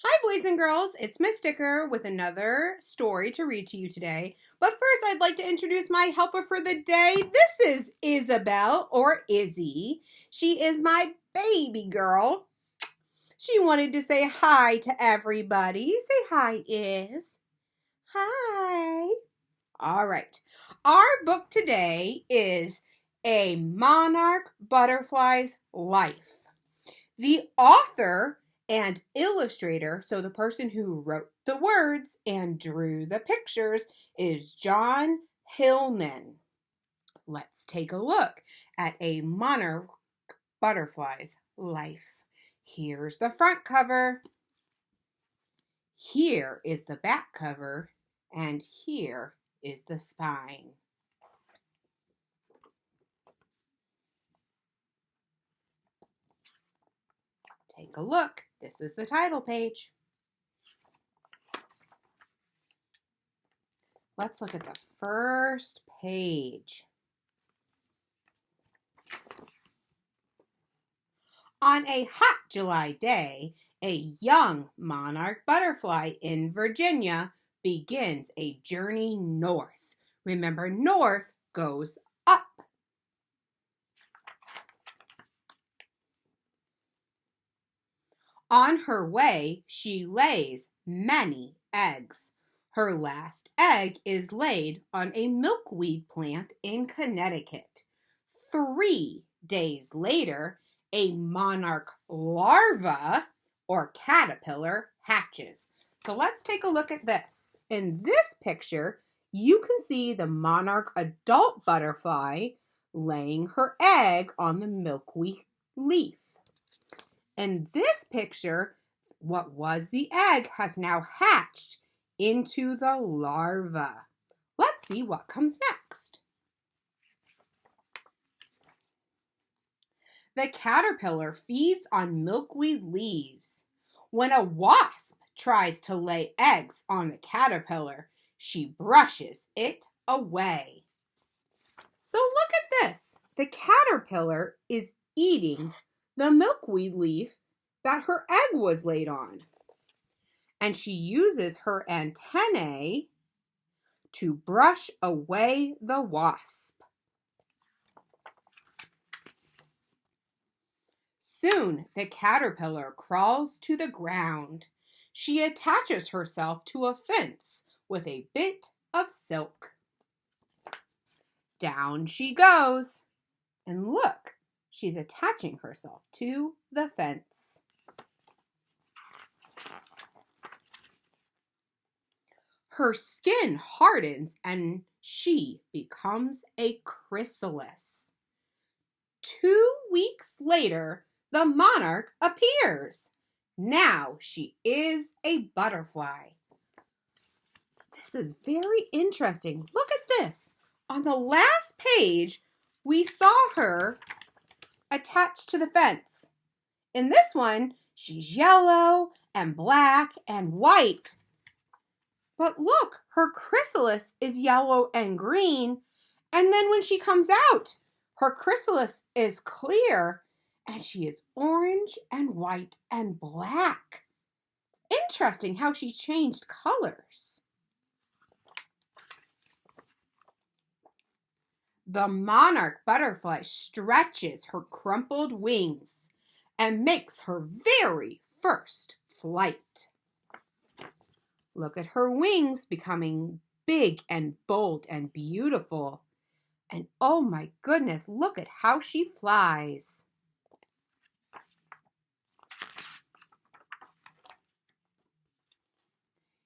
Hi, boys and girls. It's Miss Sticker with another story to read to you today. But first, I'd like to introduce my helper for the day. This is Isabel, or Izzy. She is my baby girl. She wanted to say hi to everybody. Say hi, Iz. Hi. All right. Our book today is A Monarch Butterfly's Life. The author and illustrator, so the person who wrote the words and drew the pictures, is John Hillman. Let's take a look at A Monarch Butterfly's Life. Here's the front cover. Here is the back cover, and here is the spine. Take a look. This is the title page. Let's look at the first page. On a hot July day, a young monarch butterfly in Virginia begins a journey north. Remember, north goes up. On her way, she lays many eggs. Her last egg is laid on a milkweed plant in Connecticut. 3 days later, a monarch larva or caterpillar hatches. So let's take a look at this. In this picture, you can see the monarch adult butterfly laying her egg on the milkweed leaf. In this picture, what was the egg has now hatched into the larva. Let's see what comes next. The caterpillar feeds on milkweed leaves. When a wasp tries to lay eggs on the caterpillar, she brushes it away. So look at this. The caterpillar is eating the milkweed leaf that her egg was laid on. And she uses her antennae to brush away the wasp. Soon the caterpillar crawls to the ground. She attaches herself to a fence with a bit of silk. Down she goes. And look, she's attaching herself to the fence. Her skin hardens and she becomes a chrysalis. 2 weeks later, the monarch appears. Now she is a butterfly. This is very interesting. Look at this. On the last page, we saw her attached to the fence. In this one, she's yellow and black and white. But look, her chrysalis is yellow and green. And then when she comes out, her chrysalis is clear and she is orange and white and black. It's interesting how she changed colors. The monarch butterfly stretches her crumpled wings and makes her very first flight. Look at her wings becoming big and bold and beautiful. And oh my goodness, look at how she flies.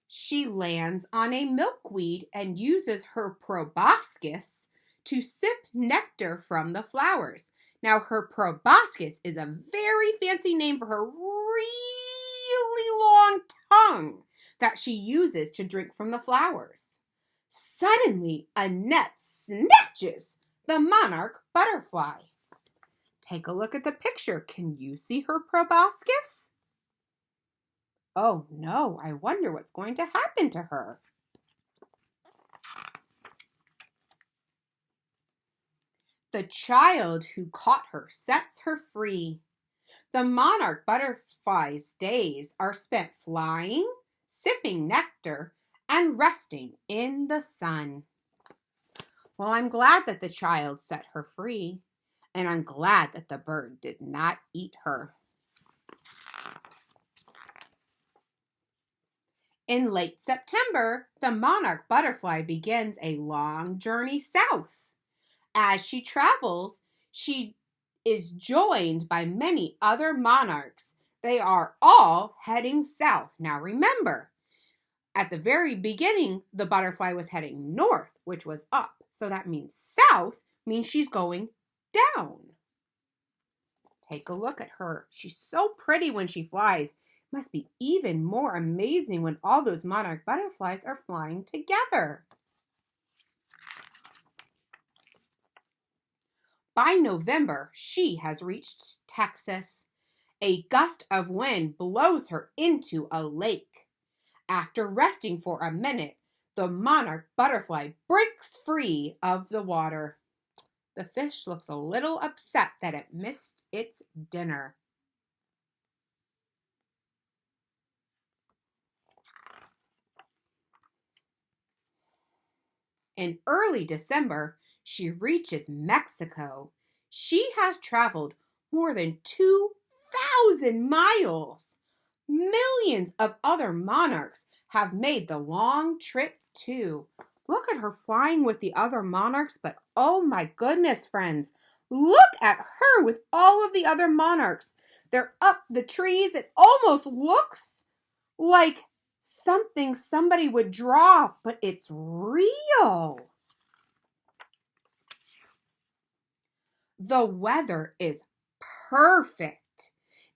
She lands on a milkweed and uses her proboscis to sip nectar from the flowers. Now, her proboscis is a very fancy name for her really long tongue that she uses to drink from the flowers. Suddenly, a net snatches the monarch butterfly. Take a look at the picture. Can you see her proboscis? Oh no, I wonder what's going to happen to her. The child who caught her sets her free. The monarch butterfly's days are spent flying, sipping nectar, and resting in the sun. Well, I'm glad that the child set her free, and I'm glad that the bird did not eat her. In late September, the monarch butterfly begins a long journey south. As she travels, she is joined by many other monarchs. They are all heading south. Now remember, at the very beginning, the butterfly was heading north, which was up. So that means south means she's going down. Take a look at her. She's so pretty when she flies. It must be even more amazing when all those monarch butterflies are flying together. By November, she has reached Texas. A gust of wind blows her into a lake. After resting for a minute, the monarch butterfly breaks free of the water. The fish looks a little upset that it missed its dinner. In early December, she reaches Mexico. She has traveled more than 2,000 miles. Millions of other monarchs have made the long trip too. Look at her flying with the other monarchs, but oh my goodness, friends, look at her with all of the other monarchs. They're up the trees. It almost looks like something somebody would draw, but it's real. The weather is perfect.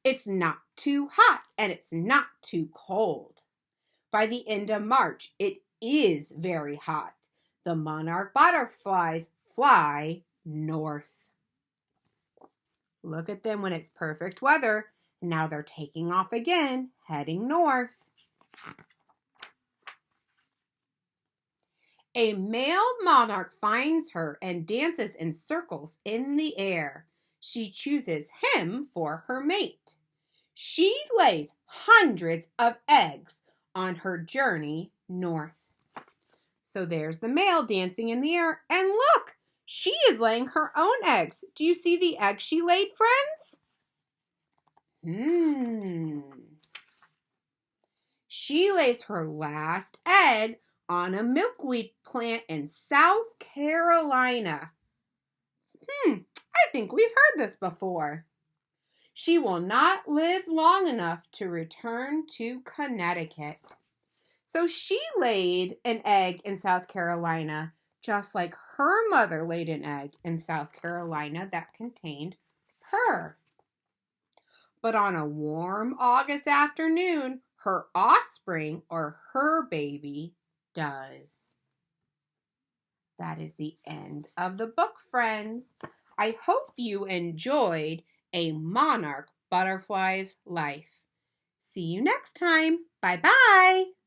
It's not too hot and it's not too cold. By the end of March, it is very hot. The monarch butterflies fly north. Look at them when it's perfect weather. Now they're taking off again, heading north. A male monarch finds her and dances in circles in the air. She chooses him for her mate. She lays hundreds of eggs on her journey north. So there's the male dancing in the air. And look, she is laying her own eggs. Do you see the egg she laid, friends? She lays her last egg on a milkweed plant in South Carolina. I think we've heard this before. She will not live long enough to return to Connecticut. So she laid an egg in South Carolina, just like her mother laid an egg in South Carolina that contained her. But on a warm August afternoon, her offspring or her baby does. That is the end of the book, friends. I hope you enjoyed A Monarch Butterfly's Life. See you next time. Bye-bye.